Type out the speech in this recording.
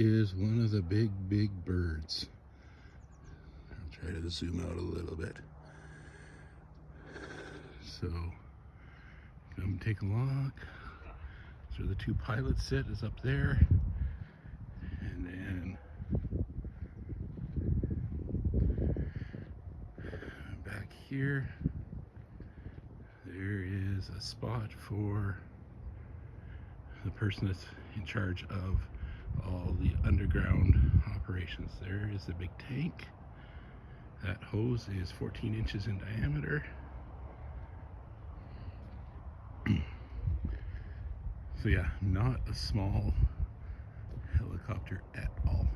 is one of the big birds. I'll try to zoom out a little bit. So, come take a look. So the two pilots sit is up there. And then back here, there is a spot for the person that's in charge of all the underground operations. There is the big tank. That hose is 14 inches in diameter. So yeah, not a small helicopter at all.